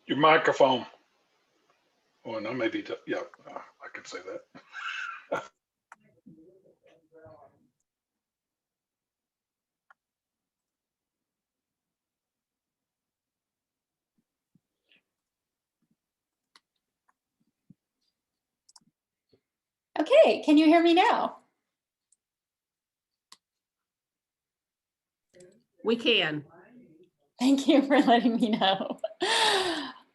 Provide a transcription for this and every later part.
Your microphone. Oh, no, maybe, yeah, I can say that. Okay, can you hear me now? We can. Thank you for letting me know.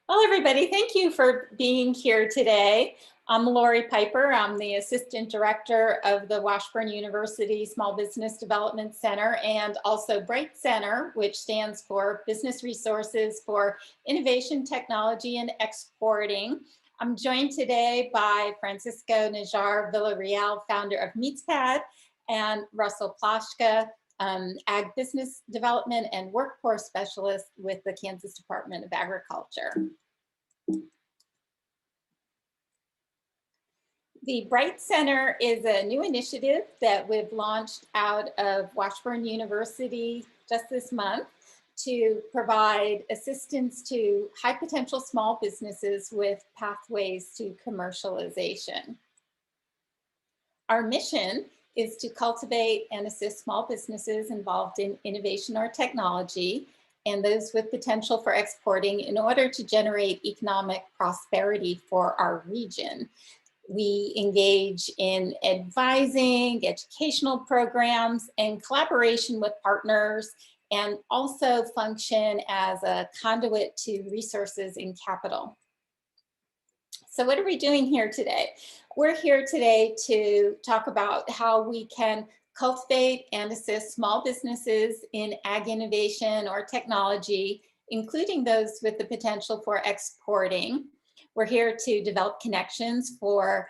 Well, everybody, thank you for being here today. I'm Laurie Pieper. I'm the Assistant Director of the Washburn University Small Business Development Center and also BRITE Center, which stands for Business Resources for Innovation, Technology, and Exporting. I'm joined today by Francisco Najar-Villarreal, founder of MeatsPad, and Russell Plashcka, Ag Business Development and Workforce Specialist with the Kansas Department of Agriculture. The BRITE Center is a new initiative that we've launched out of Washburn University just this month to provide assistance to high potential small businesses with pathways to commercialization. Our mission is to cultivate and assist small businesses involved in innovation or technology and those with potential for exporting in order to generate economic prosperity for our region. We engage in advising, educational programs, and collaboration with partners, and also function as a conduit to resources and capital. So what are we doing here today? We're here today to talk about how we can cultivate and assist small businesses in ag innovation or technology, including those with the potential for exporting. We're here to develop connections for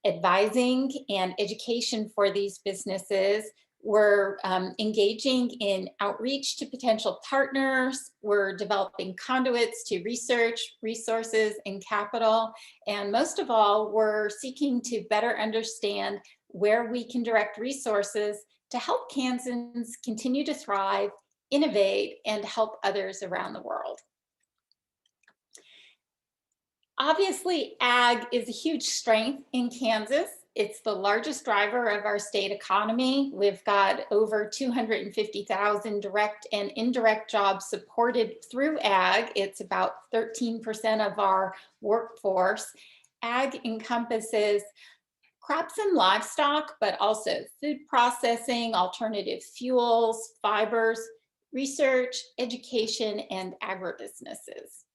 advising and education for these businesses. We're engaging in outreach to potential partners. We're developing conduits to research, resources, and capital. And most of all, we're seeking to better understand where we can direct resources to help Kansans continue to thrive, innovate, and help others around the world. Obviously, ag is a huge strength in Kansas. It's the largest driver of our state economy. We've got over 250,000 direct and indirect jobs supported through ag. It's about 13% of our workforce. Ag encompasses crops and livestock, but also food processing, alternative fuels, fibers, research, education, and agribusinesses.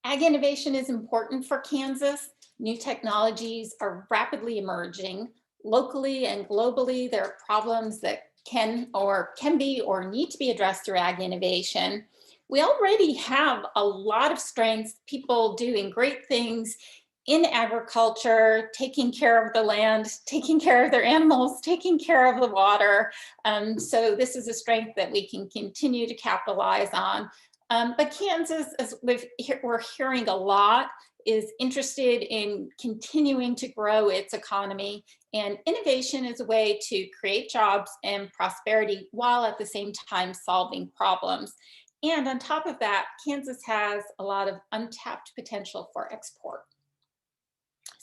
Ag innovation is important for Kansas. New technologies are rapidly emerging. Locally and globally, there are problems that can be or need to be addressed through ag innovation. We already have a lot of strengths, people doing great things in agriculture, taking care of the land, taking care of their animals, taking care of the water. So this is a strength that we can continue to capitalize on. But Kansas, as we're hearing a lot, is interested in continuing to grow its economy, and innovation is a way to create jobs and prosperity while at the same time solving problems. And on top of that, Kansas has a lot of untapped potential for export.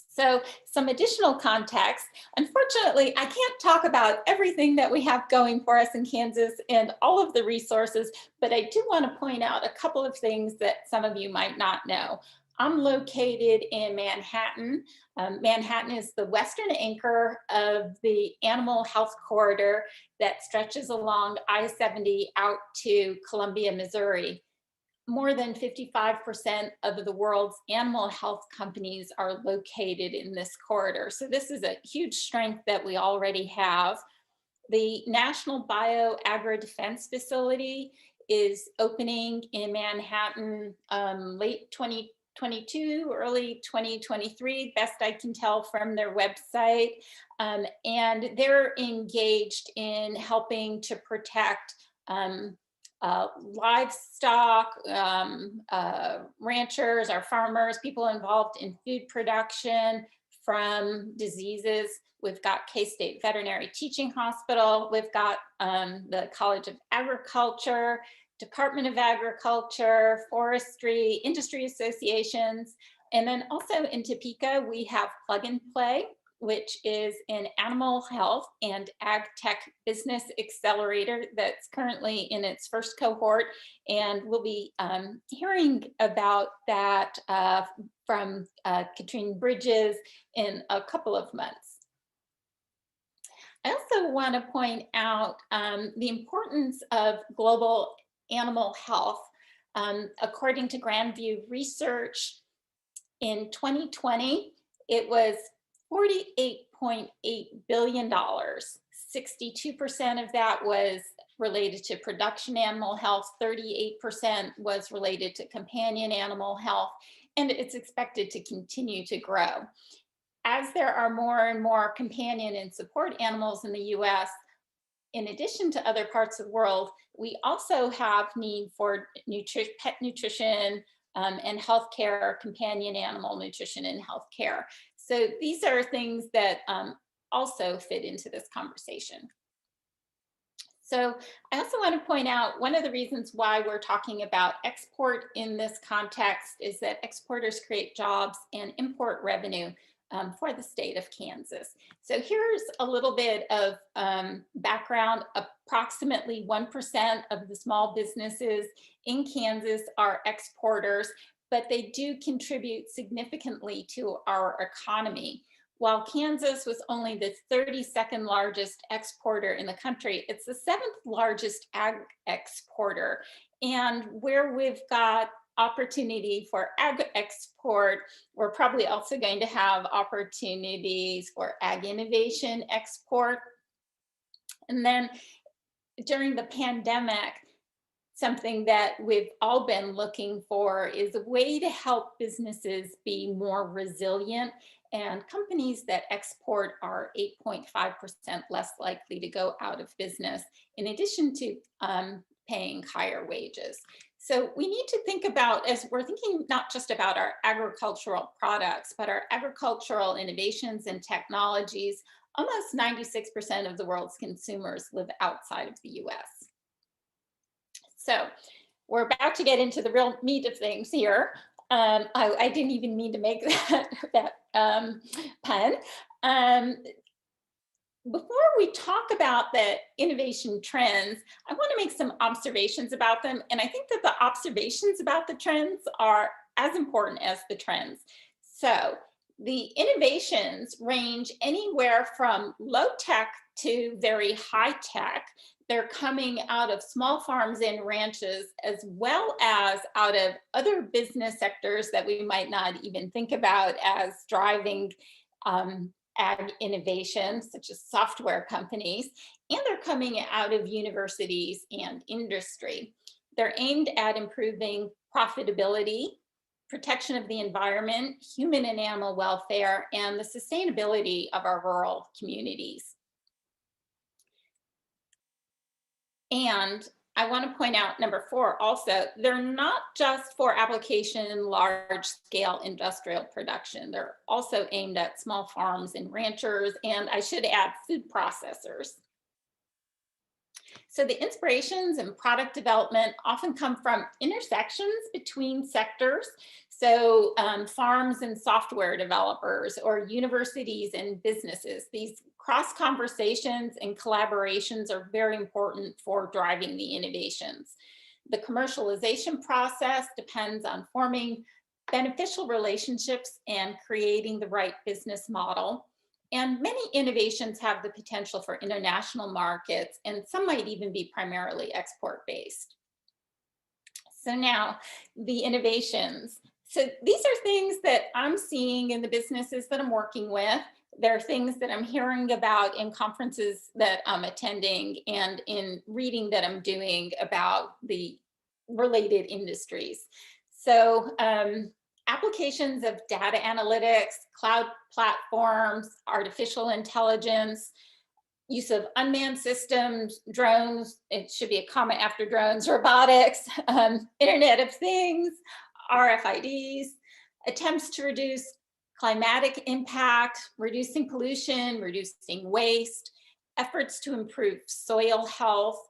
So some additional context. Unfortunately, I can't talk about everything that we have going for us in Kansas and all of the resources, but I do want to point out a couple of things that some of you might not know. I'm located in Manhattan. Manhattan is the western anchor of the animal health corridor that stretches along I-70 out to Columbia, Missouri. More than 55% of the world's animal health companies are located in this corridor. So this is a huge strength that we already have. The National Bio-Agro-Defense Facility is opening in Manhattan late 2022, early 2023, best I can tell from their website. And they're engaged in helping to protect livestock, ranchers, our farmers, people involved in food production from diseases. We've got K-State Veterinary Teaching Hospital. We've got the College of Agriculture, Department of Agriculture, Forestry, industry associations. And then also in Topeka, we have Plug and Play, which is an animal health and ag tech business accelerator that's currently in its first cohort. And we'll be hearing about that from Katrine Bridges in a couple of months. I also want to point out the importance of global animal health. According to Grandview Research, in 2020, it was $48.8 billion. 62% of that was related to production animal health, 38% was related to companion animal health, and it's expected to continue to grow. As there are more and more companion and support animals in the US, in addition to other parts of the world, we also have need for pet nutrition and healthcare, companion animal nutrition and healthcare. So these are things that also fit into this conversation. So I also want to point out one of the reasons why we're talking about export in this context is that exporters create jobs and import revenue for the state of Kansas. So here's a little bit of background. Approximately 1% of the small businesses in Kansas are exporters, but they do contribute significantly to our economy. While Kansas was only the 32nd largest exporter in the country, it's the 7th largest ag exporter. And where we've got opportunity for ag export, we're probably also going to have opportunities for ag innovation export. And then during the pandemic, something that we've all been looking for is a way to help businesses be more resilient, and companies that export are 8.5% less likely to go out of business, in addition to paying higher wages. So we need to think about, as we're thinking not just about our agricultural products, but our agricultural innovations and technologies. Almost 96% of the world's consumers live outside of the US. So we're about to get into the real meat of things here. I didn't even mean to make that pun. Before we talk about the innovation trends, I want to make some observations about them. And I think that the observations about the trends are as important as the trends. So the innovations range anywhere from low tech to very high tech. They're coming out of small farms and ranches, as well as out of other business sectors that we might not even think about as driving ag innovation, such as software companies, and they're coming out of universities and industry. They're aimed at improving profitability, protection of the environment, human and animal welfare, and the sustainability of our rural communities. And I want to point out number 4 also, they're not just for application in large scale industrial production. They're also aimed at small farms and ranchers, and I should add food processors. So the inspirations and product development often come from intersections between sectors. So farms and software developers, or universities and businesses. These cross conversations and collaborations are very important for driving the innovations. The commercialization process depends on forming beneficial relationships and creating the right business model. And many innovations have the potential for international markets, and some might even be primarily export-based. So now, the innovations. So these are things that I'm seeing in the businesses that I'm working with. There are things that I'm hearing about in conferences that I'm attending and in reading that I'm doing about the related industries. So applications of data analytics, cloud platforms, artificial intelligence, use of unmanned systems, drones, it should be a comma after drones, robotics, Internet of Things, RFIDs, attempts to reduce climatic impact, reducing pollution, reducing waste, efforts to improve soil health,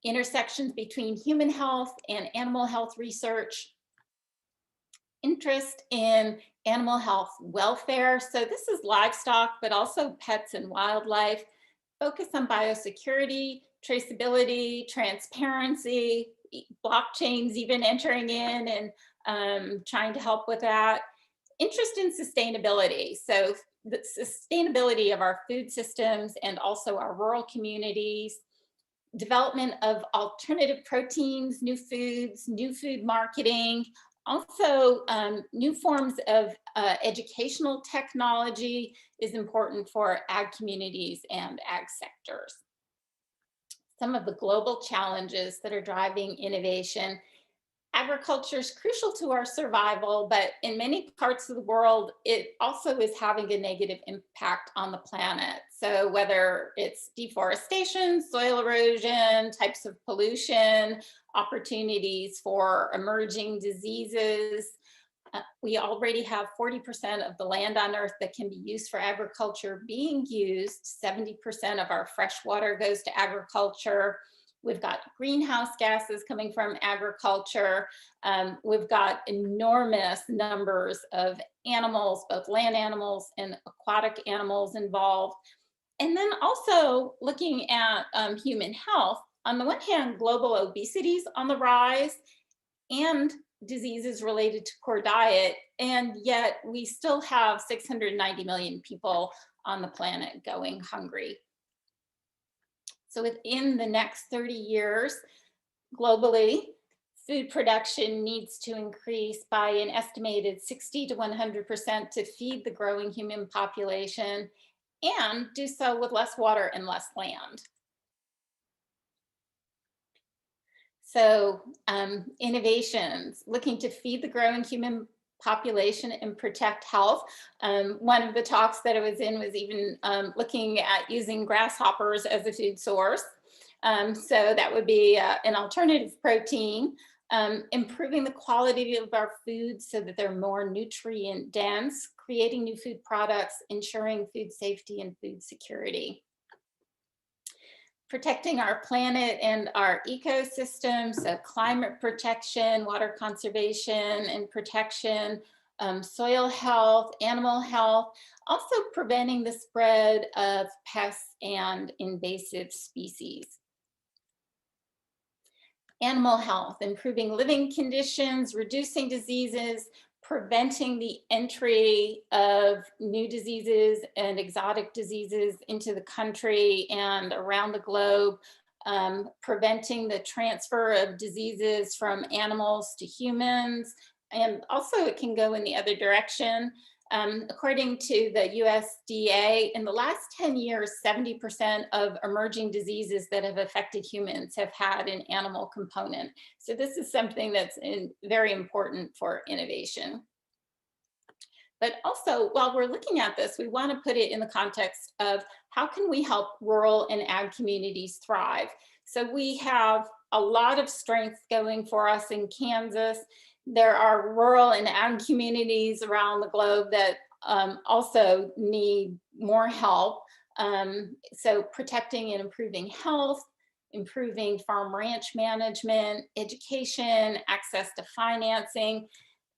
intersections between human health and animal health research, interest in animal health welfare. So this is livestock, but also pets and wildlife, focus on biosecurity, traceability, transparency, blockchains even entering in and trying to help with that. Interest in sustainability. So the sustainability of our food systems and also our rural communities, development of alternative proteins, new food marketing, also new forms of educational technology is important for ag communities and ag sectors. Some of the global challenges that are driving innovation. Agriculture is crucial to our survival, but in many parts of the world, it also is having a negative impact on the planet. So whether it's deforestation, soil erosion, types of pollution, opportunities for emerging diseases. We already have 40% of the land on Earth that can be used for agriculture being used. 70% of our fresh water goes to agriculture. We've got greenhouse gases coming from agriculture. We've got enormous numbers of animals, both land animals and aquatic animals involved. And then also looking at human health. On the one hand, global obesity is on the rise and diseases related to poor diet. And yet we still have 690 million people on the planet going hungry. So within the next 30 years, globally, food production needs to increase by an estimated 60 to 100% to feed the growing human population, and do so with less water and less land. So innovations, looking to feed the growing human population and protect health. One of the talks that I was in was even looking at using grasshoppers as a food source. So that would be an alternative protein. Improving the quality of our foods so that they're more nutrient dense, creating new food products, ensuring food safety and food security. Protecting our planet and our ecosystem, so climate protection, water conservation and protection, soil health, animal health, also preventing the spread of pests and invasive species. Animal health, improving living conditions, reducing diseases, preventing the entry of new diseases and exotic diseases into the country and around the globe, preventing the transfer of diseases from animals to humans, and also it can go in the other direction. According to the USDA, in the last 10 years, 70% of emerging diseases that have affected humans have had an animal component. So this is something that's very important for innovation. But also, while we're looking at this, we want to put it in the context of how can we help rural and ag communities thrive? So we have a lot of strength going for us in Kansas. There are rural and ag communities around the globe that also need more help. So protecting and improving health, improving farm ranch management, education, access to financing,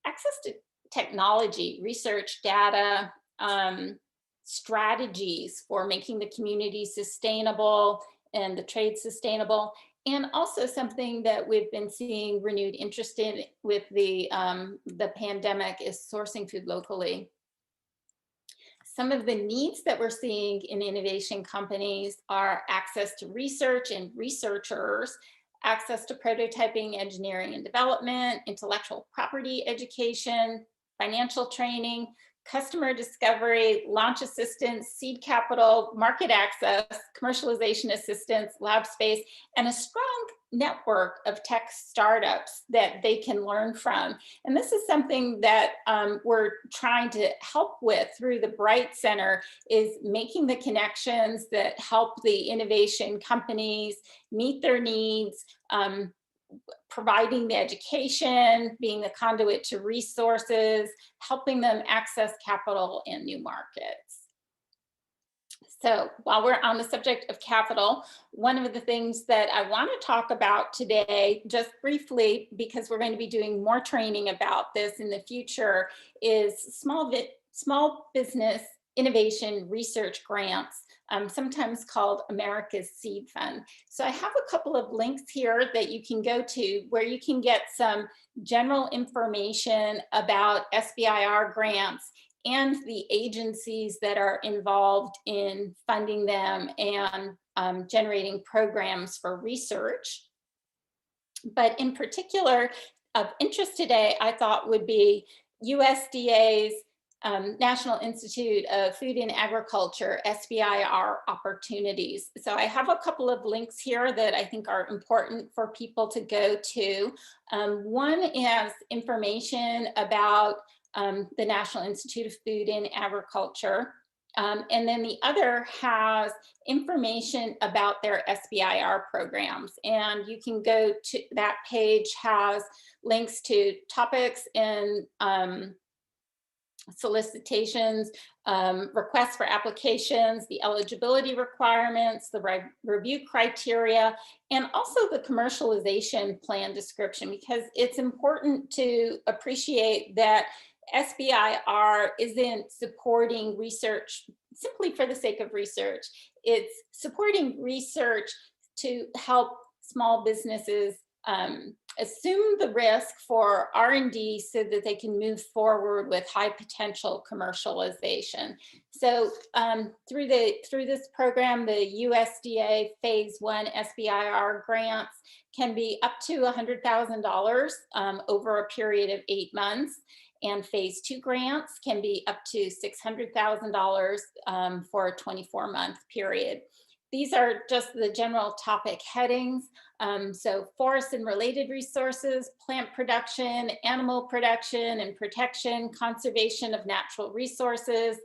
access to technology, research, data, strategies for making the community sustainable and the trade sustainable. And also something that we've been seeing renewed interest in with the pandemic is sourcing food locally. Some of the needs that we're seeing in innovation companies are access to research and researchers, access to prototyping, engineering and development, intellectual property education, financial training, customer discovery, launch assistance, seed capital, market access, commercialization assistance, lab space, and a strong network of tech startups that they can learn from. And this is something that we're trying to help with through the BRITE Center, is making the connections that help the innovation companies meet their needs, providing the education, being the conduit to resources, helping them access capital and new markets. So while we're on the subject of capital, one of the things that I want to talk about today, just briefly, because we're going to be doing more training about this in the future, is small business innovation research grants, sometimes called America's Seed Fund. So I have a couple of links here that you can go to where you can get some general information about SBIR grants and the agencies that are involved in funding them and generating programs for research. But in particular, of interest today, I thought would be USDA's National Institute of Food and Agriculture, SBIR opportunities. So I have a couple of links here that I think are important for people to go to. One is information about the National Institute of Food and Agriculture. And then the other has information about their SBIR programs. And you can go to that page, has links to topics and solicitations, requests for applications, the eligibility requirements, the review criteria, and also the commercialization plan description, because it's important to appreciate that SBIR isn't supporting research simply for the sake of research. It's supporting research to help small businesses assume the risk for R&D so that they can move forward with high potential commercialization. So through this program, the USDA Phase 1 SBIR grants can be up to $100,000 over a period of 8 months. And Phase 2 grants can be up to $600,000 for a 24-month period. These are just the general topic headings. So forest and related resources, plant production, animal production and protection, conservation of natural resources,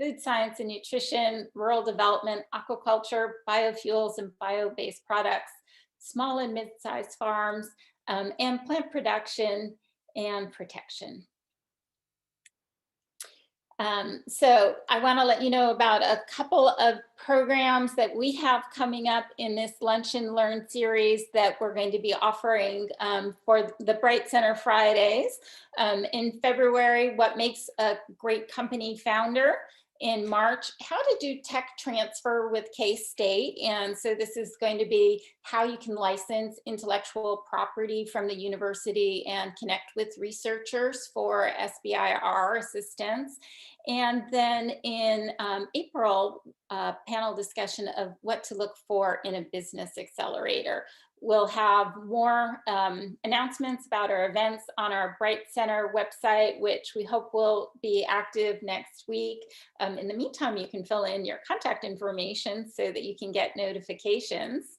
food science and nutrition, rural development, aquaculture, biofuels and bio-based products, small and mid-sized farms, and plant production and protection. So I want to let you know about a couple of programs that we have coming up in this Lunch and Learn series that we're going to be offering for the BRITE Center Fridays. In February, what makes a great company founder. In March, how to do tech transfer with K-State. And so this is going to be how you can license intellectual property from the university and connect with researchers for SBIR assistance. And then in April, panel discussion of what to look for in a business accelerator. We'll have more announcements about our events on our BRITE Center website, which we hope will be active next week. In the meantime, you can fill in your contact information so that you can get notifications.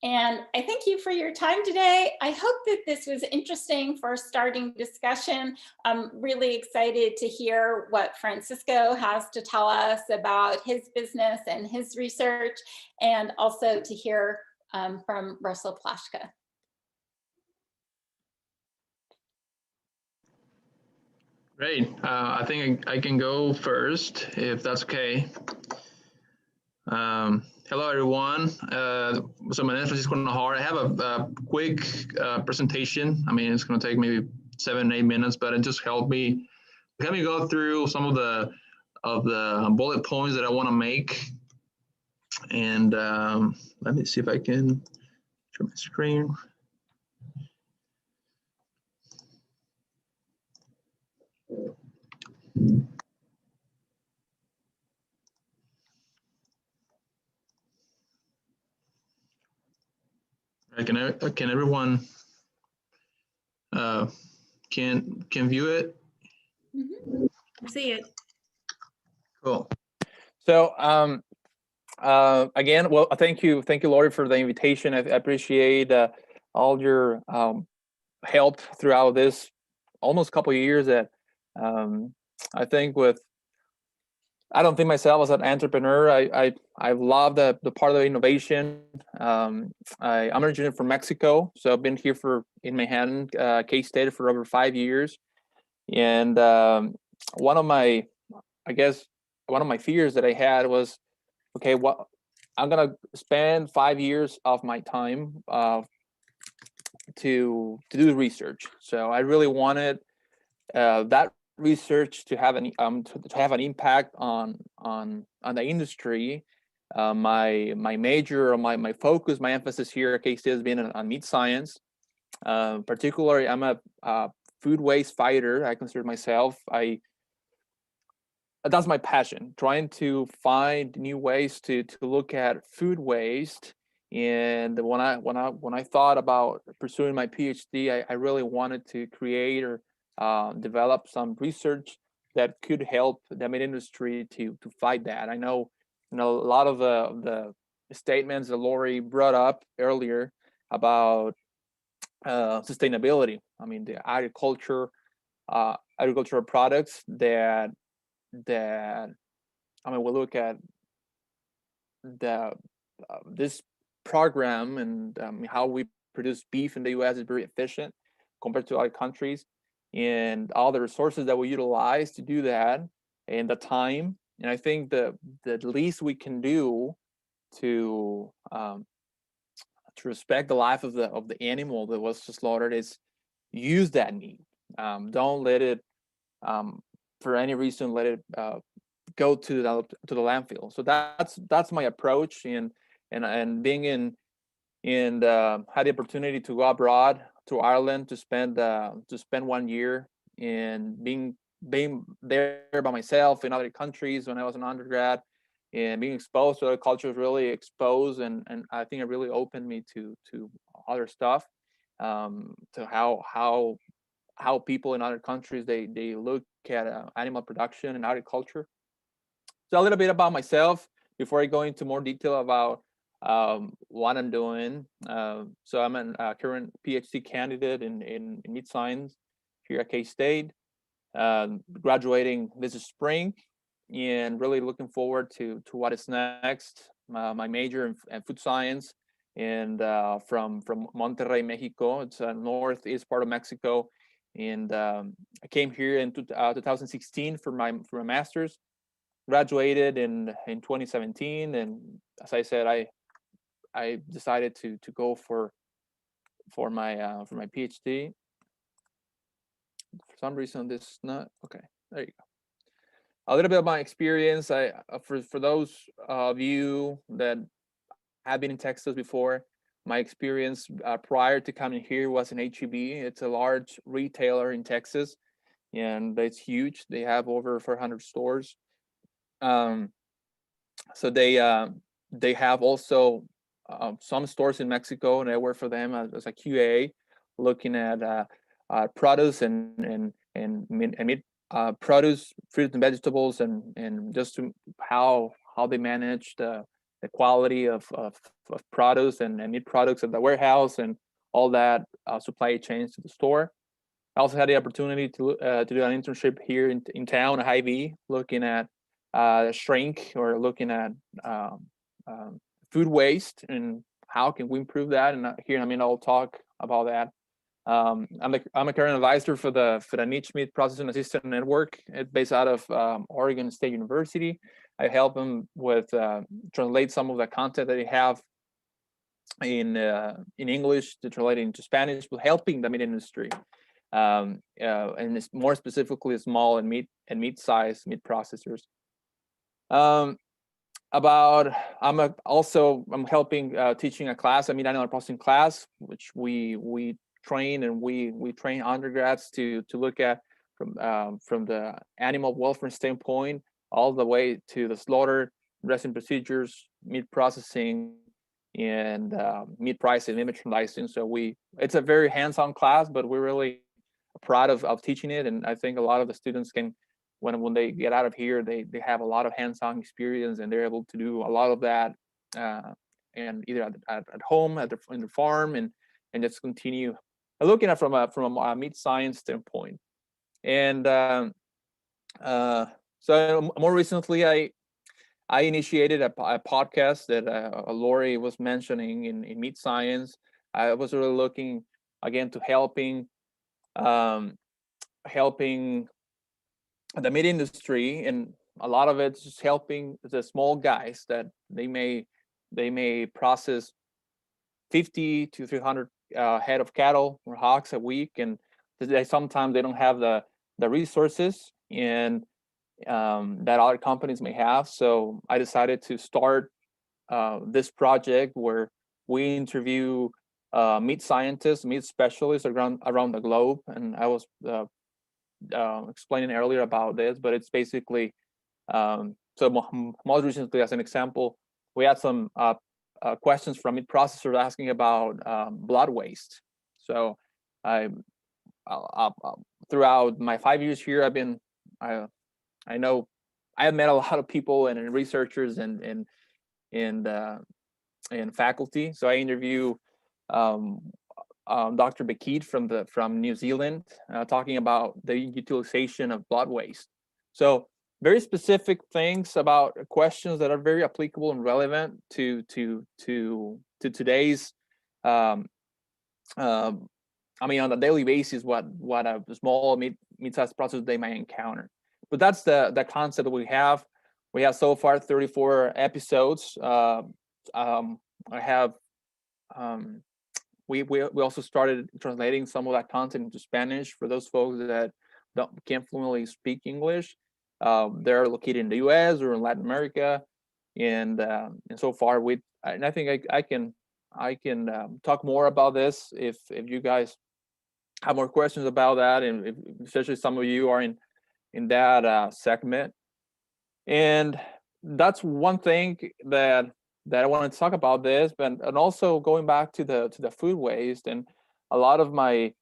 And I thank you for your time today. I hope that this was interesting for starting discussion. I'm really excited to hear what Francisco has to tell us about his business and his research, and also to hear from Russell Plashcka. Great. I think I can go first, if that's okay. Hello, everyone. So my name is Francisco Najar. I have a quick presentation. I mean, it's going to take maybe 7-8 minutes, but it just helped me go through some of the bullet points that I want to make. And let me see if I can share my screen. Can everyone can view it? Mm-hmm. See it. Cool. So again, well, thank you, Laurie, for the invitation. I appreciate all your help throughout this almost couple of years. That I think with I don't think myself as an entrepreneur. I love the part of the innovation. I'm originally from Mexico, so I've been here in Manhattan, K-State for over 5 years. And one of my fears that I had was, okay, what I'm gonna spend 5 years of my time to do research. So I really wanted that research to have an impact on the industry. My major, or my focus, my emphasis here at K-State has been on meat science. Particularly, I'm a food waste fighter. I consider myself. That's my passion, trying to find new ways to look at food waste. And when I thought about pursuing my PhD, I really wanted to create or develop some research that could help the meat industry to fight that. I know, a lot of the statements that Laurie brought up earlier about sustainability. I mean, the agricultural products that we look at this program, and how we produce beef in the U.S. is very efficient compared to other countries, and all the resources that we utilize to do that, and the time. And I think the least we can do to respect the life of the animal that was slaughtered is use that meat. Don't let it, for any reason, let it go to the landfill. So that's my approach. And being in had the opportunity to go abroad to Ireland to spend 1 year, and being there by myself in other countries when I was an undergrad, and being exposed to other cultures, really exposed, and I think it really opened me to other stuff, to how people in other countries they look at animal production and agriculture. So a little bit about myself before I go into more detail about what I'm doing. So I'm a current PhD candidate in meat science here at K-State, graduating this spring, and really looking forward to what is next. My major in food science, and from Monterrey, Mexico. It's a northeast part of Mexico, and I came here in 2016 for my master's. Graduated in 2017, and as I said, I decided to go for my PhD. For some reason, this is not okay. There you go. A little bit of my experience. For those of you that have been in Texas before, my experience prior to coming here was in HEB. It's a large retailer in Texas, and it's huge. They have over 400 stores. So they have also some stores in Mexico, and I work for them as a QA, looking at produce and meat, produce, fruits and vegetables, and just how they manage the quality of produce and meat products at the warehouse, and all that supply chains to the store. I also had the opportunity to do an internship here in town at Hy-Vee, looking at shrink, or looking at food waste and how can we improve that. And here, I'll talk about that. I'm a current advisor for the Niche Meat Processing Assistant Network. It's based out of Oregon State University. I help them with translate some of the content that they have in English to translate into Spanish, with helping the meat industry, and it's more specifically small and mid-sized meat processors. I'm helping teaching a class, a meat animal processing class, which we train, and we train undergrads to look at from the animal welfare standpoint all the way to the slaughter, dressing procedures, meat processing, and meat pricing, image merchandising. So it's a very hands-on class, but we're really proud of teaching it. And I think a lot of the students can, when they get out of here, they have a lot of hands-on experience, and they're able to do a lot of that, and either at home, in the farm, and just continue looking at from a meat science standpoint. And So more recently, I initiated a podcast that Laurie was mentioning in Meat Science. I was really looking again to helping the meat industry, and a lot of it's just helping the small guys that they may process 50 to 300 head of cattle or hogs a week, and sometimes they don't have the resources and that other companies may have. So I decided to start this project where we interview meat scientists, meat specialists around the globe. And I was explaining earlier about this, but it's basically, most recently, as an example, we had some questions from meat processors asking about blood waste. So throughout my 5 years here, I know I have met a lot of people and researchers and faculty. So I interview Dr. Bekeet from New Zealand, talking about the utilization of blood waste. So very specific things about questions that are very applicable and relevant to today's. I mean, on a daily basis, what a small mid-sized processor they may encounter. But that's the concept that we have. We have so far 34 episodes. I have we also started translating some of that content into Spanish for those folks that can't fluently speak English. They're located in the U.S. or in Latin America, and so far I think I can talk more about this if you guys have more questions about that, and especially some of you are in that segment. And that's one thing that I want to talk about this, but and also going back to the food waste, and a lot of my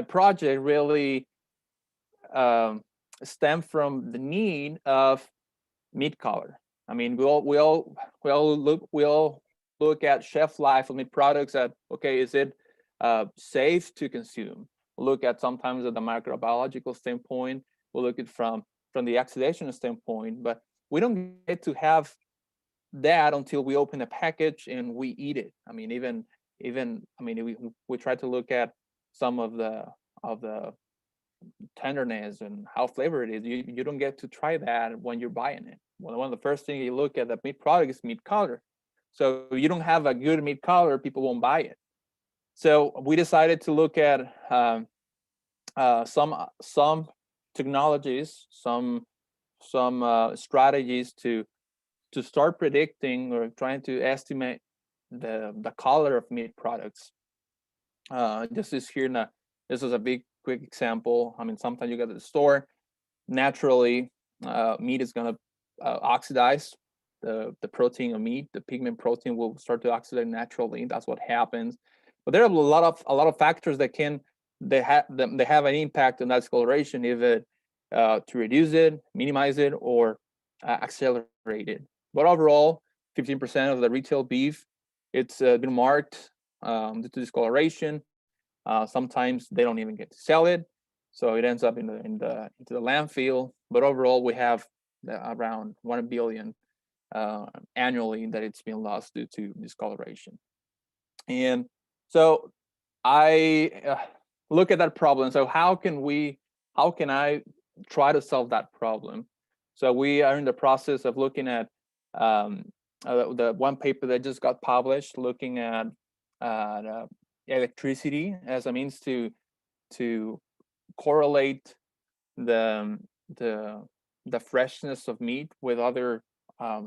project really stemmed from the need of meat color. I mean, we all look at shelf life of meat products at, okay, is it safe to consume? We'll look at sometimes at the microbiological standpoint. We'll look at from the oxidation standpoint, but we don't get to have that until we open the package and we eat it. I mean, even I mean, we try to look at some of the tenderness and how flavored it is. You don't get to try that when you're buying it. Well, one of the first things you look at the meat product is meat color. So if you don't have a good meat color, people won't buy it. So we decided to look at some technologies, some strategies to start predicting or trying to estimate the color of meat products. This is here this is a big quick example. I mean, sometimes you go to the store, naturally meat is going to oxidize. The protein of meat, the pigment protein, will start to oxidize naturally. That's what happens. But there are a lot of factors that they have an impact on that discoloration, either to reduce it, minimize it, or accelerate it. But overall, 15% of the retail beef, it's been marked due to discoloration. Sometimes they don't even get to sell it, so it ends up into the landfill. But overall, we have around 1 billion annually that it's been lost due to discoloration. And so I look at that problem. So how can I try to solve that problem? So we are in the process of looking at the one paper that just got published, looking at electricity as a means to correlate the freshness of meat with other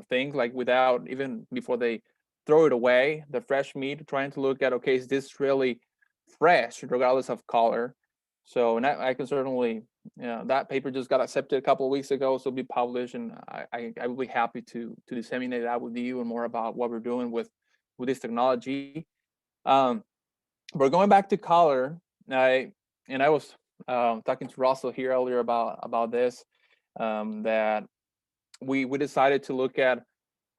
things, like without even before they throw it away, the fresh meat, trying to look at, okay, is this really fresh regardless of color? So I can certainly, that paper just got accepted a couple of weeks ago, so it'll be published, and I will be happy to disseminate that with you and more about what we're doing with this technology. But going back to color, I was talking to Russell here earlier about this, that we decided to look at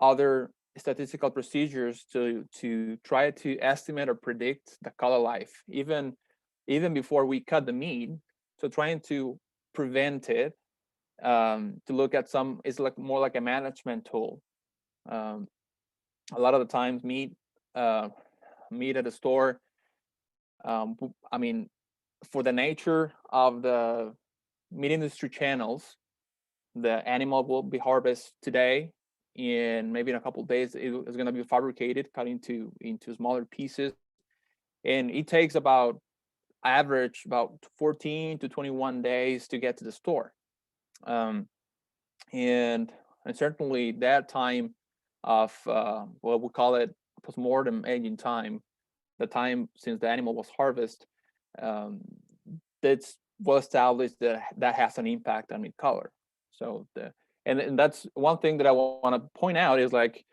other statistical procedures to try to estimate or predict the color life, even even before we cut the meat. So trying to prevent it, to look at some, it's like more like a management tool. A lot of the times meat at the store, I mean, for the nature of the meat industry channels, the animal will be harvested today, and maybe in a couple of days it's going to be fabricated, cut into smaller pieces, and it takes about average about 14 to 21 days to get to the store. And certainly that time of what we call it postmortem aging time, the time since the animal was harvested, that's well established that has an impact on meat color. So and that's one thing that I want to point out is like,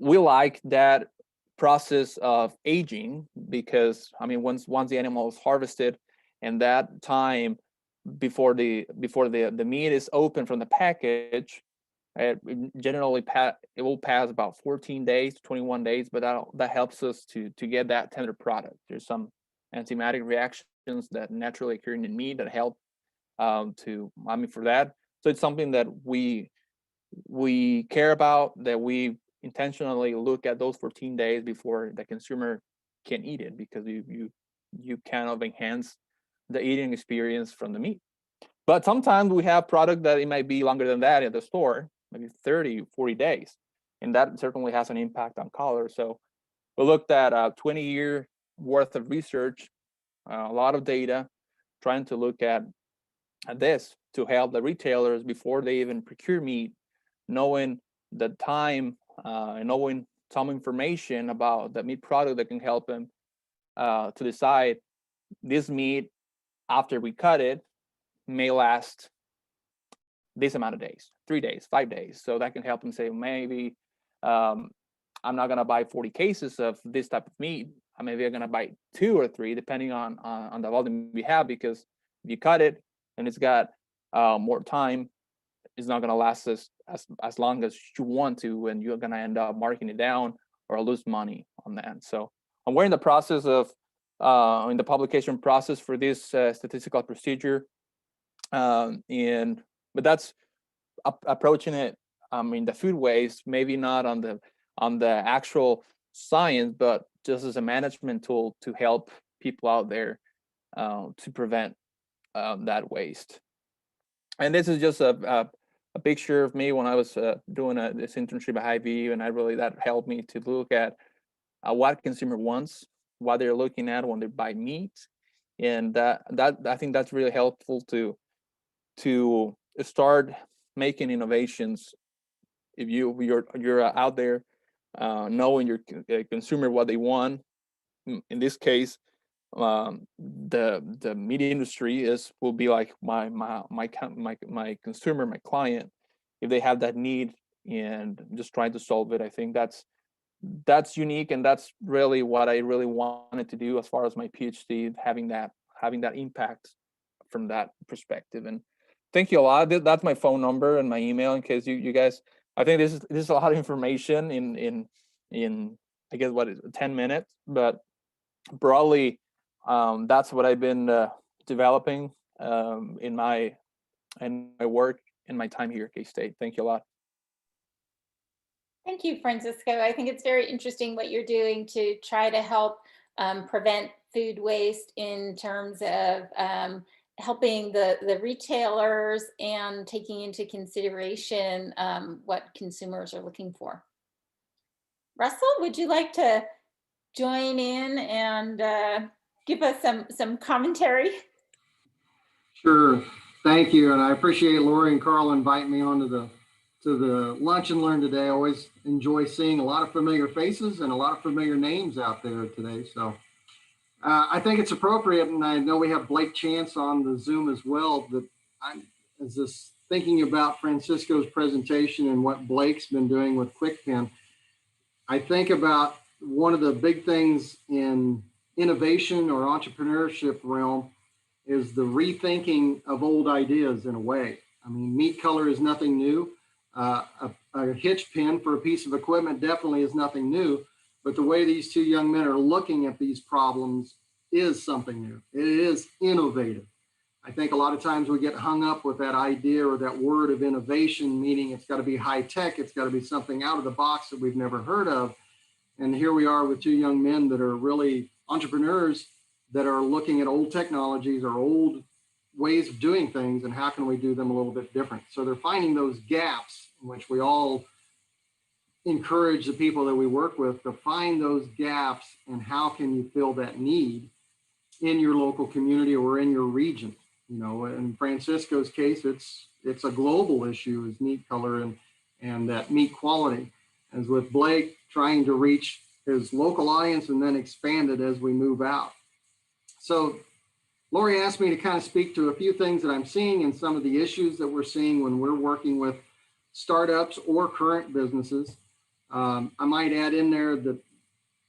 we like that process of aging, because I mean, once the animal is harvested and that time before the meat is open from the package, it generally it will pass about 14 days, 21 days, but that helps us to get that tender product. There's some enzymatic reactions that naturally occur in meat that help for that. So it's something that we care about, that we intentionally look at those 14 days before the consumer can eat it, because you kind of enhance the eating experience from the meat. But sometimes we have product that it might be longer than that at the store, maybe 30, 40 days. And that certainly has an impact on color. So we looked at 20-year worth of research, a lot of data, trying to look at this to help the retailers before they even procure meat, knowing the time and knowing some information about the meat product that can help them to decide this meat, after we cut it, may last this amount of days, 3 days, 5 days. So that can help them say, maybe I'm not going to buy 40 cases of this type of meat. Maybe I'm going to buy 2 or 3, depending on the volume we have, because if you cut it and it's got more time, it's not going to last as long as you want to, and you're going to end up marking it down or lose money on that. So we're in the process of in the publication process for this statistical procedure, but that's approaching it in the food waste, maybe not on the actual science, but just as a management tool to help people out there to prevent that waste. And this is just a picture of me when I was doing this internship at Hy-Vee, and that helped me to look at what consumer wants, what they're looking at when they buy meat, and that I think that's really helpful to start making innovations. If you're out there knowing your consumer what they want. In this case, the media industry will be like my consumer, my client, if they have that need, and just trying to solve it. I think that's unique, and that's really what I really wanted to do as far as my PhD, having that impact from that perspective. And thank you a lot. That's my phone number and my email in case you guys. I think this is a lot of information in I guess 10 minutes, but broadly, that's what I've been developing in my work in my time here at K-State. Thank you a lot. Thank you, Francisco. I think it's very interesting what you're doing to try to help prevent food waste in terms of helping the retailers and taking into consideration what consumers are looking for. Russell, would you like to join in and give us some commentary? Sure, thank you, and I appreciate Laurie and Carl inviting me onto the Lunch and Learn today. I always enjoy seeing a lot of familiar faces and a lot of familiar names out there today. So I think it's appropriate, and I know we have Blake Chance on the Zoom as well, that as this thinking about Francisco's presentation and what Blake's been doing with QuickPen, I think about one of the big things in innovation or entrepreneurship realm is the rethinking of old ideas in a way. I mean, meat color is nothing new. A hitch pin for a piece of equipment definitely is nothing new, but the way these two young men are looking at these problems is something new. It is innovative. I think a lot of times we get hung up with that idea or that word of innovation, meaning it's got to be high tech, it's got to be something out of the box that we've never heard of. And here we are with two young men that are really entrepreneurs that are looking at old technologies or old ways of doing things and how can we do them a little bit different. So they're finding those gaps, in which we all encourage the people that we work with to find those gaps and how can you fill that need in your local community or in your region. You know, in Francisco's case, it's a global issue, is meat color and that meat quality. As with Blake, trying to reach his local audience and then expand it as we move out. So Laurie asked me to kind of speak to a few things that I'm seeing and some of the issues that we're seeing when we're working with startups or current businesses. I might add in there that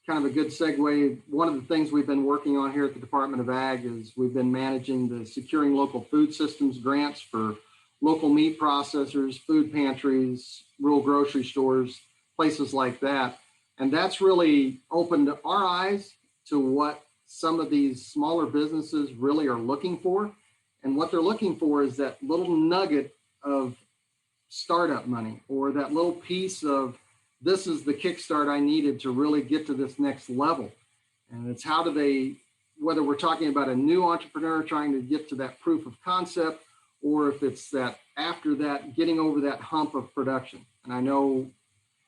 kind of a good segue. One of the things we've been working on here at the Department of Ag is we've been managing the Securing Local Food Systems grants for local meat processors, food pantries, rural grocery stores, places like that. And that's really opened our eyes to what some of these smaller businesses really are looking for. And what they're looking for is that little nugget of startup money, or that little piece of, this is the kickstart I needed to really get to this next level. And it's how do they, whether we're talking about a new entrepreneur trying to get to that proof of concept, or if it's that after that, getting over that hump of production. And I know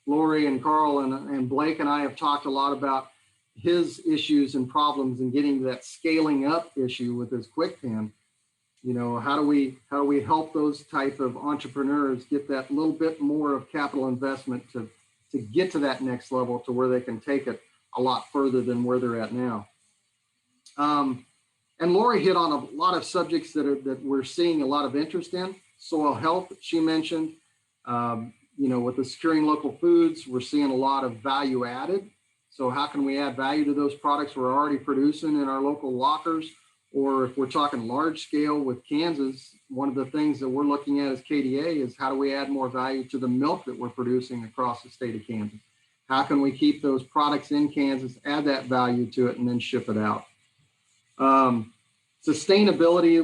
Laurie and Carl and Blake and I have talked a lot about his issues and problems and getting that scaling up issue with his QuickPen. You know, how do we help those type of entrepreneurs get that little bit more of capital investment to get to that next level, to where they can take it a lot further than where they're at now. And Laurie hit on a lot of subjects that we're seeing a lot of interest in. Soil health, she mentioned. You know, with the Securing Local Foods, we're seeing a lot of value added. So how can we add value to those products we're already producing in our local lockers? Or if we're talking large scale with Kansas, one of the things that we're looking at as KDA is how do we add more value to the milk that we're producing across the state of Kansas? How can we keep those products in Kansas, add that value to it, and then ship it out? Sustainability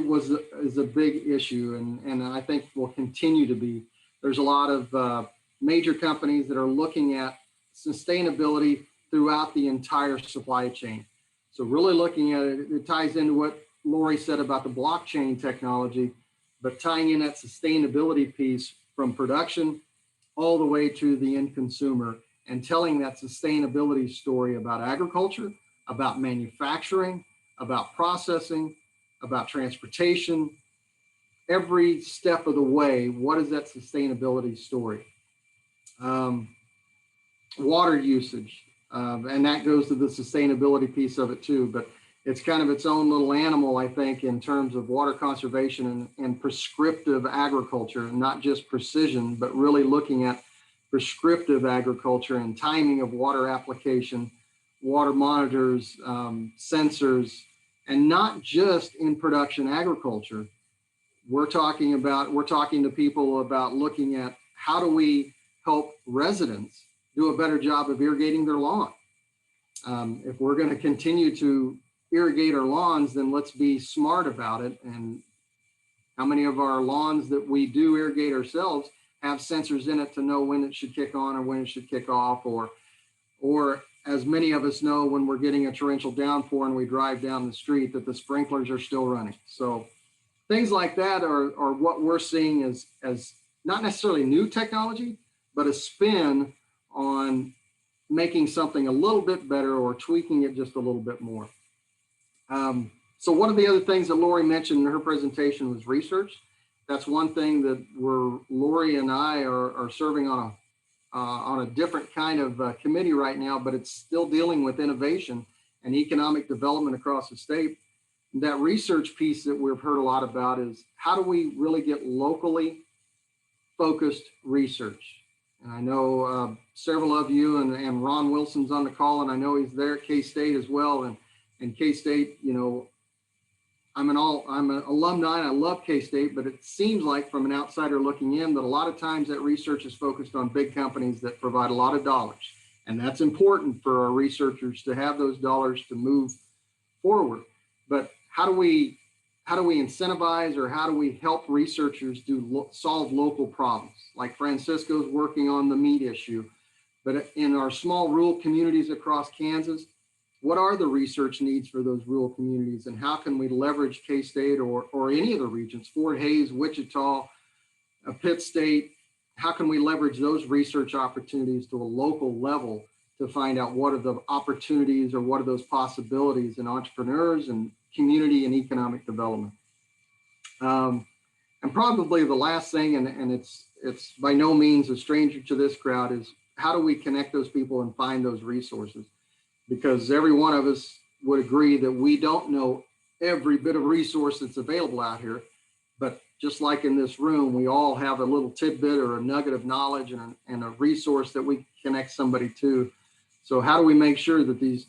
is a big issue, and I think will continue to be. There's a lot of major companies that are looking at sustainability throughout the entire supply chain. So really looking at it, it ties into what Laurie said about the blockchain technology, but tying in that sustainability piece from production all the way to the end consumer, and telling that sustainability story about agriculture, about manufacturing, about processing, about transportation. Every step of the way, what is that sustainability story? Water usage, and that goes to the sustainability piece of it too, but it's kind of its own little animal, I think, in terms of water conservation and prescriptive agriculture, not just precision, but really looking at prescriptive agriculture and timing of water application, water monitors, sensors, and not just in production agriculture. We're talking to people about looking at how do we help residents do a better job of irrigating their lawn. If we're going to continue to irrigate our lawns, then let's be smart about it. And how many of our lawns that we do irrigate ourselves have sensors in it to know when it should kick on or when it should kick off, or as many of us know, when we're getting a torrential downpour and we drive down the street, that the sprinklers are still running. So things like that are what we're seeing as not necessarily new technology, but a spin on making something a little bit better or tweaking it just a little bit more. So one of the other things that Laurie mentioned in her presentation was research. That's one thing that Laurie and I are serving on a different kind of committee right now, but it's still dealing with innovation and economic development across the state. That research piece that we've heard a lot about is how do we really get locally focused research? And I know several of you and Ron Wilson's on the call, and I know he's there at K-State as well. And K-State, you know, I'm an alumni and I love K-State, but it seems like from an outsider looking in that a lot of times that research is focused on big companies that provide a lot of dollars. And that's important for our researchers to have those dollars to move forward. But how do we incentivize, or how do we help researchers solve local problems? Like Francisco's working on the meat issue, but in our small rural communities across Kansas, what are the research needs for those rural communities, and how can we leverage K-State or any of the regions, Fort Hays, Wichita, Pitt State? How can we leverage those research opportunities to a local level to find out what are the opportunities or what are those possibilities in entrepreneurs and community and economic development? And probably the last thing, and it's by no means a stranger to this crowd, is how do we connect those people and find those resources? Because every one of us would agree that we don't know every bit of resource that's available out here. But just like in this room, we all have a little tidbit or a nugget of knowledge and a resource that we connect somebody to. So how do we make sure that these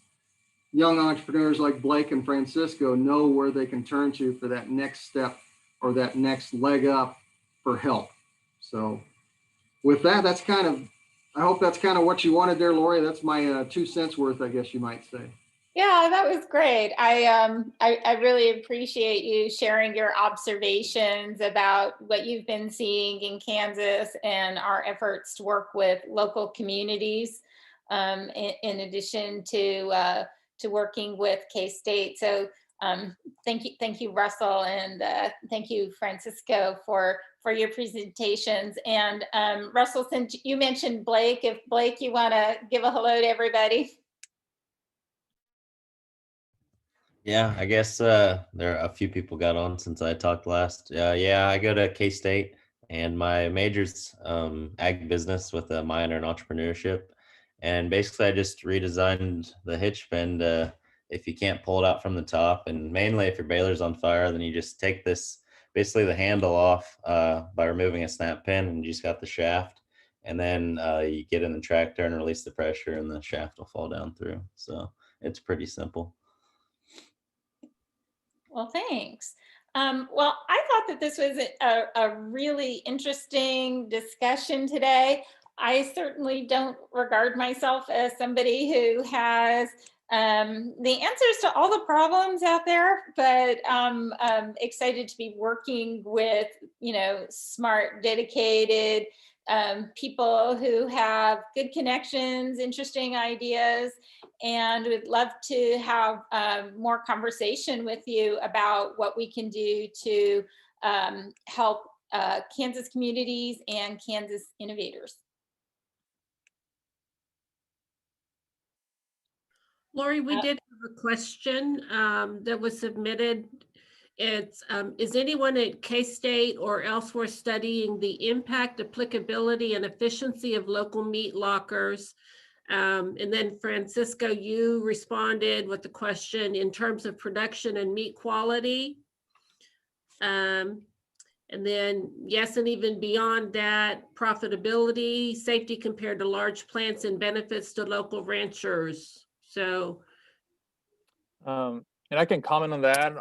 young entrepreneurs like Blake and Francisco know where they can turn to for that next step or that next leg up for help? So with that, I hope that's kind of what you wanted there, Laurie. That's my 2 cents worth, I guess you might say. Yeah, that was great. I really appreciate you sharing your observations about what you've been seeing in Kansas and our efforts to work with local communities, in addition to working with K-State. So thank you, Russell, and thank you, Francisco, for your presentations. And Russell, since you mentioned Blake, if Blake, you want to give a hello to everybody. Yeah, I guess there are a few people got on since I talked last. Yeah, I go to K-State, and my major's ag business with a minor in entrepreneurship. And basically, I just redesigned the hitch bend. If you can't pull it out from the top, and mainly if your baler's on fire, then you just take this, basically the handle off by removing a snap pin, and you just got the shaft. And then you get in the tractor and release the pressure, and the shaft will fall down through. So it's pretty simple. Well, thanks. Well, I thought that this was a really interesting discussion today. I certainly don't regard myself as somebody who has the answers to all the problems out there, but I'm excited to be working with, smart, dedicated people who have good connections, interesting ideas, and would love to have more conversation with you about what we can do to help Kansas communities and Kansas innovators. Laurie, we did have a question that was submitted. It's, is anyone at K-State or elsewhere studying the impact, applicability, and efficiency of local meat lockers? And then Francisco, you responded with the question in terms of production and meat quality. And then yes, and even beyond that, profitability, safety compared to large plants, and benefits to local ranchers. So and I can comment on that,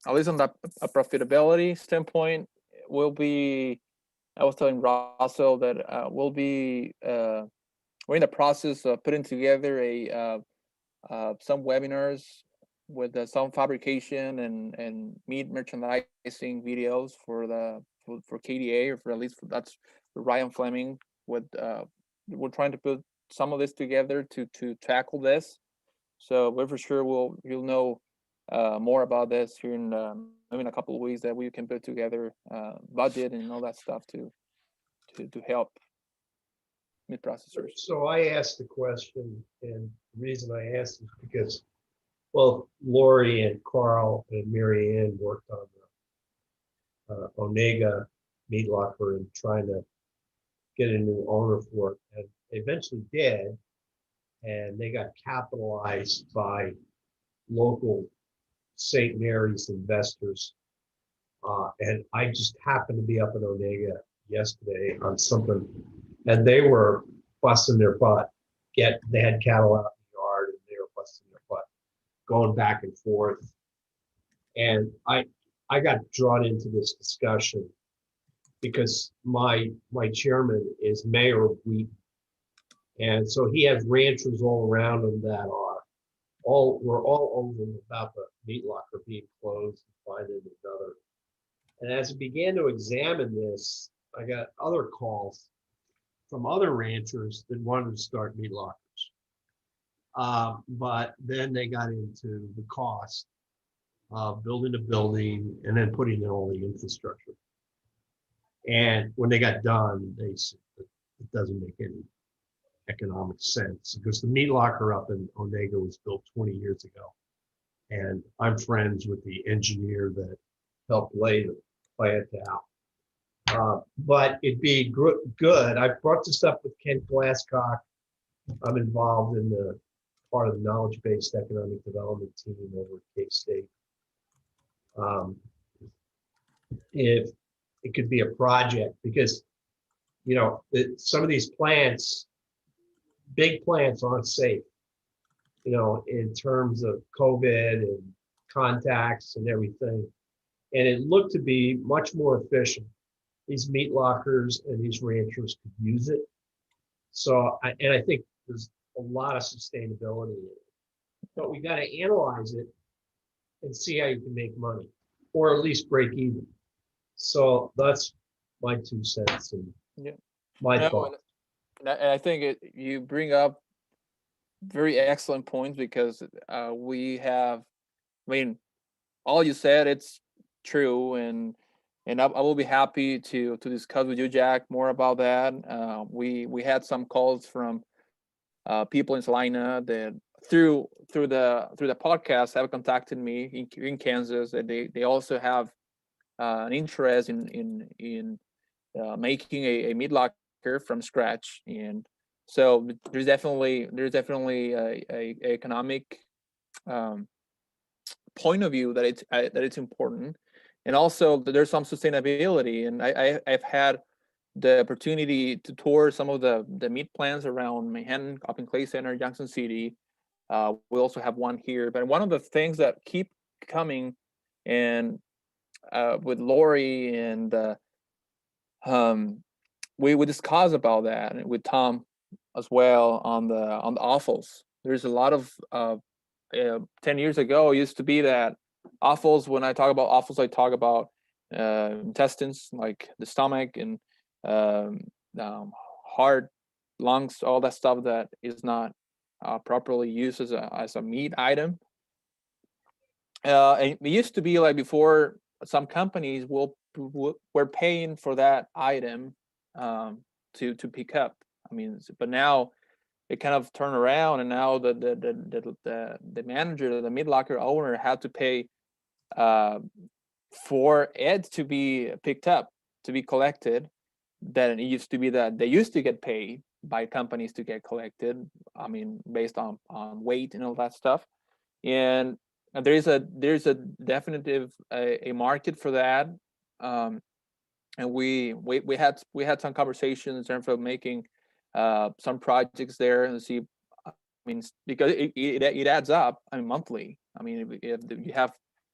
at least on the profitability standpoint. I was telling Russell that we're in the process of putting together some webinars with some fabrication and meat merchandising videos for KDA, or for at least that's for Ryan Fleming. We're trying to put some of this together to tackle this. So we're for sure you'll know more about this here in maybe in a couple of weeks, that we can put together budget and all that stuff to help meat processors. So I asked the question, and the reason I asked is because, well, Laurie and Carl and Mary Ann worked on the Onega meat locker and trying to get a new owner for it, and they eventually did, and they got capitalized by local St. Mary's investors. And I just happened to be up in Onega yesterday on something, and they were busting their butt. They had cattle out in the yard, and they were busting their butt, going back and forth. And I got drawn into this discussion because my chairman is mayor of Wheaton. And so he has ranchers all around him that are we're all over about the meat locker being closed and finding another. And as I began to examine this, I got other calls from other ranchers that wanted to start meat lockers. But then they got into the cost of building a building and then putting in all the infrastructure. And when they got done, they said it doesn't make any economic sense because the meat locker up in Onega was built 20 years ago. And I'm friends with the engineer that helped lay the plant out. But it'd be good. I brought this up with Ken Plashcka. I'm involved in the part of the knowledge-based economic development team over at K-State. If it could be a project, because you know some of these plants, big plants, aren't safe. You know, in terms of COVID and contacts and everything, and it looked to be much more efficient. These meat lockers and these ranchers could use it. So, I think there's a lot of sustainability in it, but we got to analyze it and see how you can make money, or at least break even. So that's my 2 cents and my thought. And I think you bring up very excellent points because we have, I mean, all you said, it's true, and I will be happy to discuss with you, Jack, more about that. We had some calls from people in Salina that through the podcast have contacted me in Kansas, that they also have an interest in making a meat locker from scratch, and so there's definitely a economic point of view that it's important, and also there's some sustainability. And I've had the opportunity to tour some of the meat plants around Manhattan, up in Clay Center, Junction City. We also have one here, but one of the things that keep coming, and with Laurie and we discussed about that, and with Tom as well on the offals. There's a lot of 10 years ago, it used to be that offals, when I talk about offals, I talk about intestines, like the stomach and heart, lungs, all that stuff that is not properly used as a meat item. And it used to be like before, some companies were paying for that item to pick up. I mean, but now it kind of turned around, and now the manager, the meat locker owner, had to pay for it to be picked up, to be collected. Then it used to be that they used to get paid by companies to get collected. I mean, based on weight and all that stuff. And there's a definitive a market for that. And we had some conversations in terms of making some projects there, and see, I mean, because it adds up. I mean, monthly. I mean, if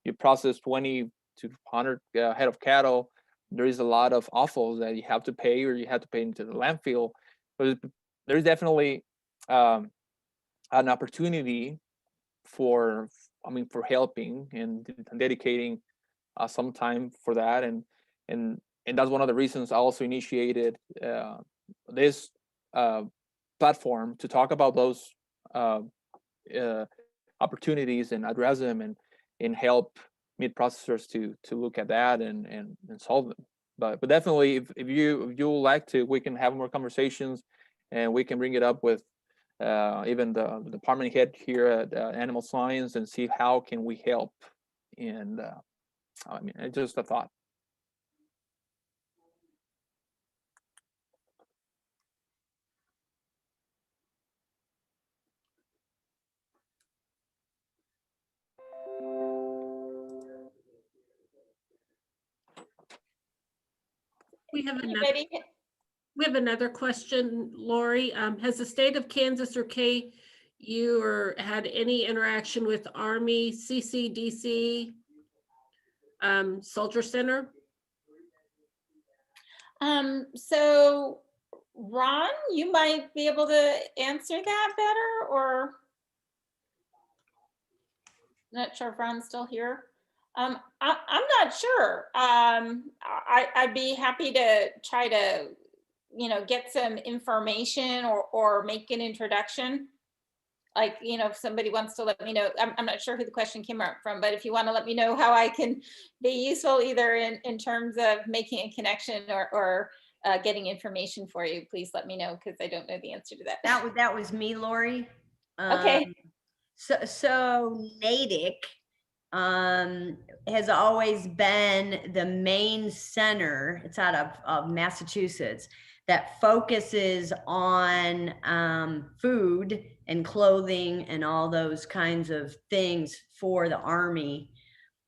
you process 20 to 100 head of cattle, there is a lot of offals that you have to pay, or you have to pay into the landfill. But there's definitely an opportunity for helping and dedicating some time for that, and that's one of the reasons I also initiated this platform, to talk about those opportunities and address them, and help meat processors to look at that and solve them. But definitely, if you would like to, we can have more conversations, and we can bring it up with even the department head here at Animal Science, and see how can we help. And I mean, it's just a thought. We have another. Anybody? We have another question, Laurie. Has the state of Kansas or KU or had any interaction with Army, CCDC, Soldier Center? So Ron, you might be able to answer that better, or? Not sure if Ron's still here. I'm not sure. I'd be happy to try to, get some information or make an introduction. Like, if somebody wants to let me know, I'm not sure who the question came up from, but if you want to let me know how I can be useful either in terms of making a connection or getting information for you, please let me know, because I don't know the answer to that. That was me, Laurie. Okay. So Natick has always been the main center. It's out of Massachusetts that focuses on food and clothing and all those kinds of things for the Army.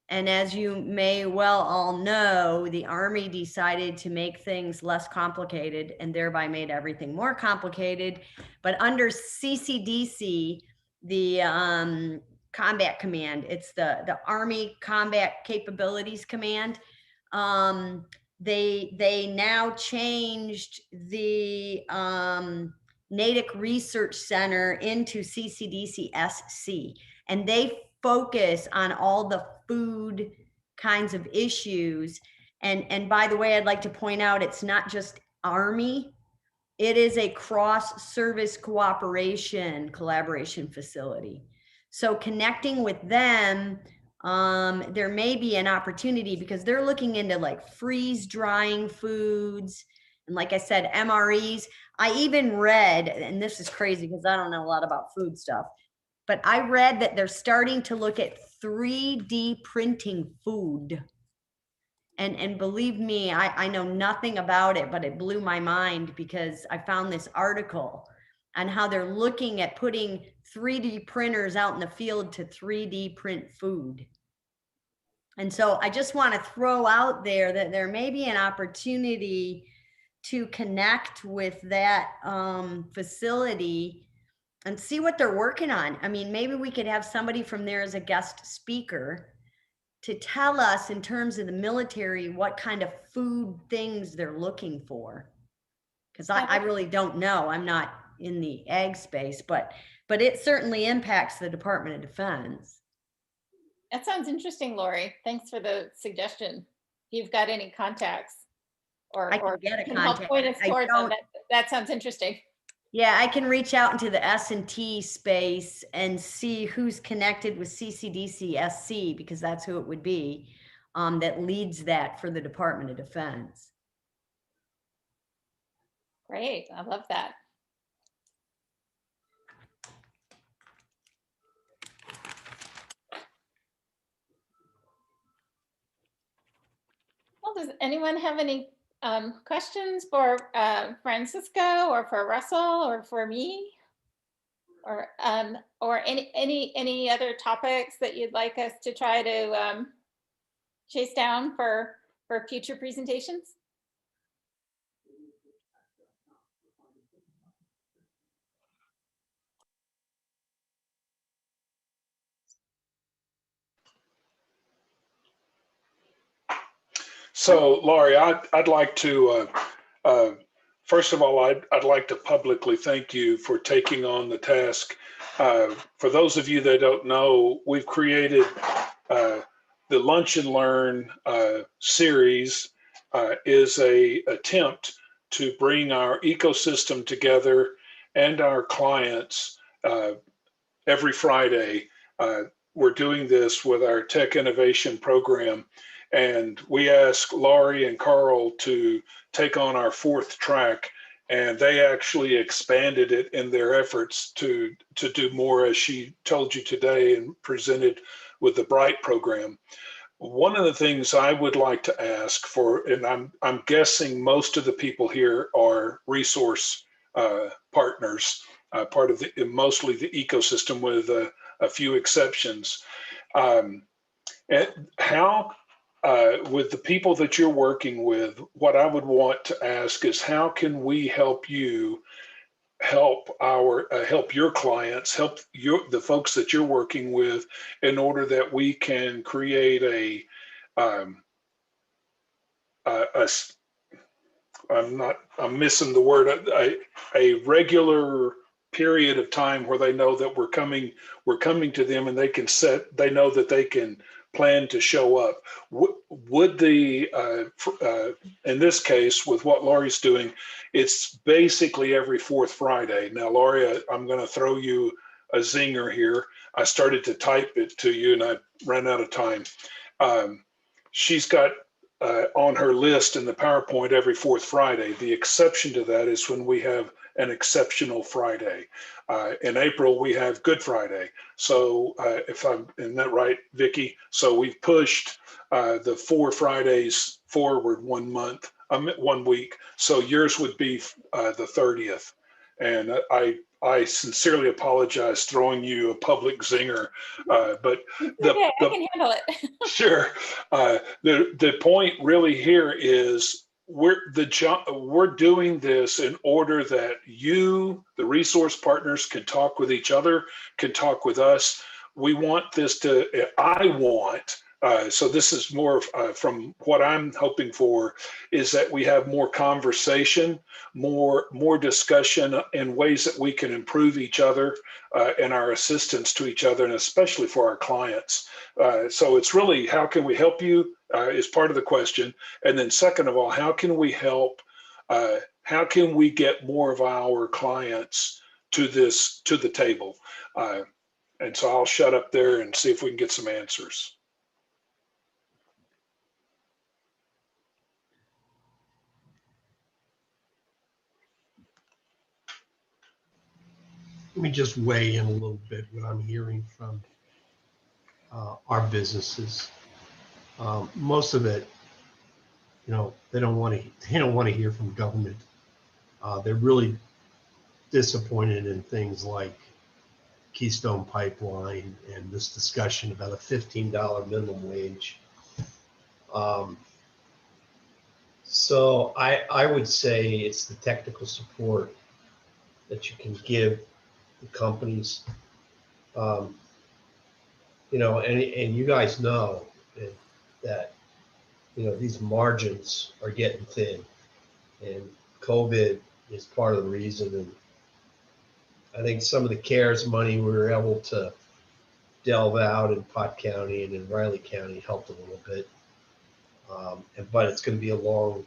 And as you may well all know, the Army decided to make things less complicated and thereby made everything more complicated. But under CCDC, the Combat Command, it's the Army Combat Capabilities Command. They now changed the Natick Research Center into CCDC SC, and they focus on all the food kinds of issues. And by the way, I'd like to point out, it's not just Army, it is a cross-service collaboration facility. So connecting with them, there may be an opportunity because they're looking into like freeze drying foods. And like I said, MREs. I even read, and this is crazy because I don't know a lot about food stuff, but I read that they're starting to look at 3D printing food. And believe me, I know nothing about it, but it blew my mind because I found this article on how they're looking at putting 3D printers out in the field to 3D print food. And so I just want to throw out there that there may be an opportunity to connect with that facility and see what they're working on. I mean, maybe we could have somebody from there as a guest speaker to tell us in terms of the military what kind of food things they're looking for. Because I really don't know. I'm not in the ag space, but it certainly impacts the Department of Defense. That sounds interesting, Laurie. Thanks for the suggestion. If you've got any contacts or get a can help contact. point us towards them, that sounds interesting. Yeah, I can reach out into the S&T space and see who's connected with CCDC SC, because that's who it would be, that leads that for the Department of Defense. Great, I love that. Well, does anyone have any questions for Francisco or for Russell or for me, or any other topics that you'd like us to try to chase down for future presentations? So, Laurie, I'd like to, first of all, I'd like to publicly thank you for taking on the task. For those of you that don't know, we've created the Lunch and Learn series is a attempt to bring our ecosystem together and our clients every Friday. We're doing this with our Tech Innovation Program. And we asked Laurie and Carl to take on our fourth track, and they actually expanded it in their efforts to do more, as she told you today and presented with the BRITE program. One of the things I would like to ask for, and I'm guessing most of the people here are resource partners, part of mostly the ecosystem with a few exceptions. And how, with the people that you're working with, what I would want to ask is how can we help you help your clients, help the folks that you're working with, in order that we can create I'm missing the word, a regular period of time where they know that we're coming to them, and they know that they can plan to show up. Would in this case, with what Laurie's doing, it's basically every fourth Friday. Now, Laurie, I'm going to throw you a zinger here. I started to type it to you and I ran out of time. She's got on her list in the PowerPoint every fourth Friday. The exception to that is when we have an exceptional Friday. In April, we have Good Friday. So if I'm in that right, Vicki, so we've pushed the 4 Fridays forward 1 month, 1 week. So yours would be the 30th. And I sincerely apologize throwing you a public zinger, but Okay, I can handle it. sure. The point really here is we're doing this in order that you, the resource partners, can talk with each other, can talk with us. We want this to, so this is more from what I'm hoping for, is that we have more conversation, more discussion in ways that we can improve each other and our assistance to each other, and especially for our clients. So it's really, how can we help you is part of the question. And then second of all, how can we help, how can we get more of our clients to the table? And so I'll shut up there and see if we can get some answers. Let me just weigh in a little bit what I'm hearing from our businesses. Most of it, they don't want to hear from government. They're really disappointed in things like Keystone Pipeline and this discussion about a $15 minimum wage. So I would say it's the technical support that you can give the companies, and you guys know that, these margins are getting thin, and COVID is part of the reason. And I think some of the CARES money we were able to delve out in Pot County and in Riley County helped a little bit. But it's going to be a long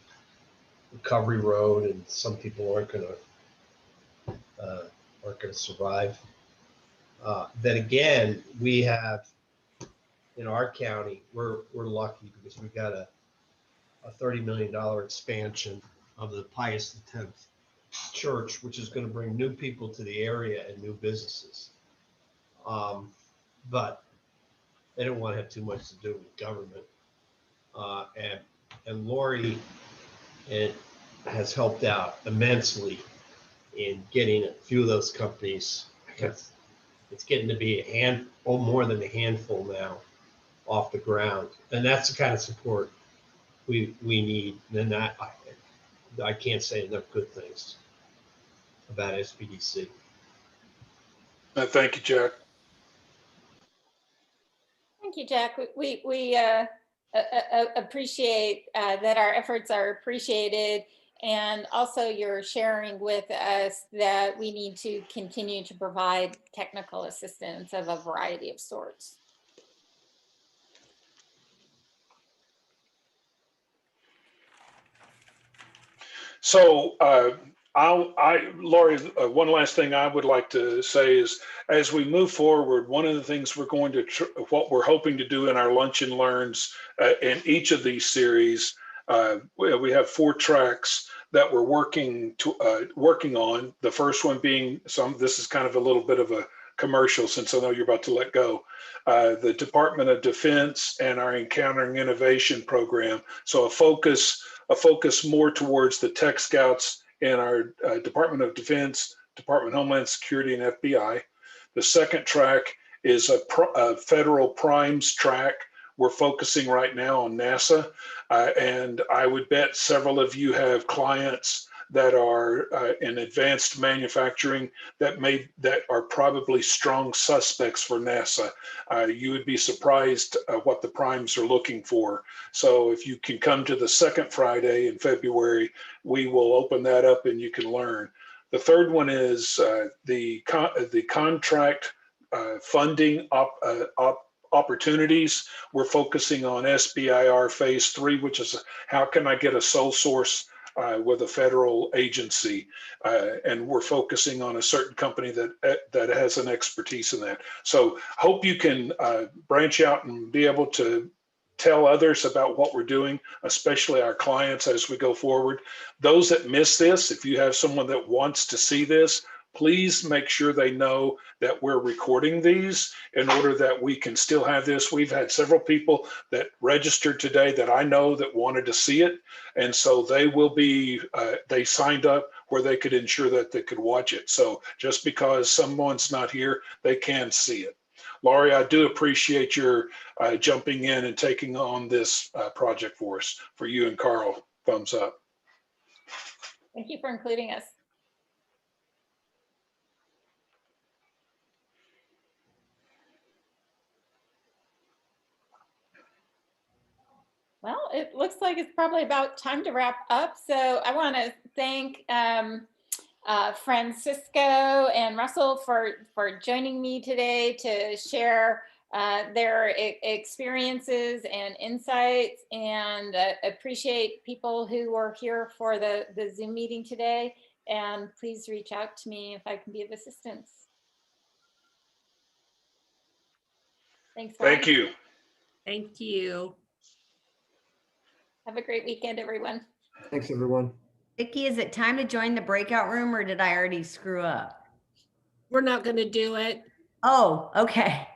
recovery road, and some people aren't going to survive. Then again, we have in our county, we're lucky because we've got a $30 million expansion of the Pius X Church, which is going to bring new people to the area and new businesses. But they don't want to have too much to do with government. And Laurie has helped out immensely in getting a few of those companies. It's getting to be more than a handful now off the ground, and that's the kind of support we need. And then I can't say enough good things about SBDC. Thank you, Jack. Thank you, Jack. We appreciate that our efforts are appreciated, and also you're sharing with us that we need to continue to provide technical assistance of a variety of sorts. So Laurie, one last thing I would like to say is, as we move forward, one of the things what we're hoping to do in our Lunch and Learns in each of these series, we have 4 tracks that we're working on. The first one being this is kind of a little bit of a commercial, since I know you're about to let go. The Department of Defense and our Encountering Innovation program. So a focus more towards the Tech Scouts in our Department of Defense, Department of Homeland Security, and FBI. The second track is a federal primes track. We're focusing right now on NASA, and I would bet several of you have clients that are in advanced manufacturing that are probably strong suspects for NASA. You would be surprised what the primes are looking for. So if you can come to the second Friday in February, we will open that up and you can learn. The third one is the contract funding opportunities. We're focusing on SBIR Phase 3, which is how can I get a sole source with a federal agency, and we're focusing on a certain company that has an expertise in that. So hope you can branch out and be able to tell others about what we're doing, especially our clients as we go forward. Those that miss this, if you have someone that wants to see this, please make sure they know that we're recording these in order that we can still have this. We've had several people that registered today that I know that wanted to see it. And so they will be, they signed up where they could ensure that they could watch it. So just because someone's not here, they can see it. Laurie, I do appreciate your jumping in and taking on this project for us. For you and Carl, thumbs up. Thank you for including us. Well, it looks like it's probably about time to wrap up. So I want to thank Francisco and Russell for joining me today to share their experiences and insights, and appreciate people who were here for the Zoom meeting today. And please reach out to me if I can be of assistance. Thanks. Thank you. Thank you. Have a great weekend, everyone. Thanks, everyone. Vicki, is it time to join the breakout room or did I already screw up? We're not going to do it. Oh, okay.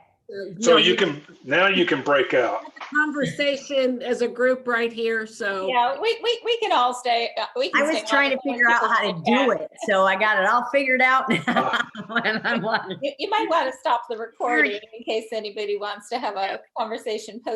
So No, you can, now you can break out. conversation as a group right here. So Yeah, we can all stay. We can I was stay trying to on if figure out people how to want do chat. it. So I got it all figured out now. And I'm like, You might want to stop the recording in case anybody wants to have a conversation post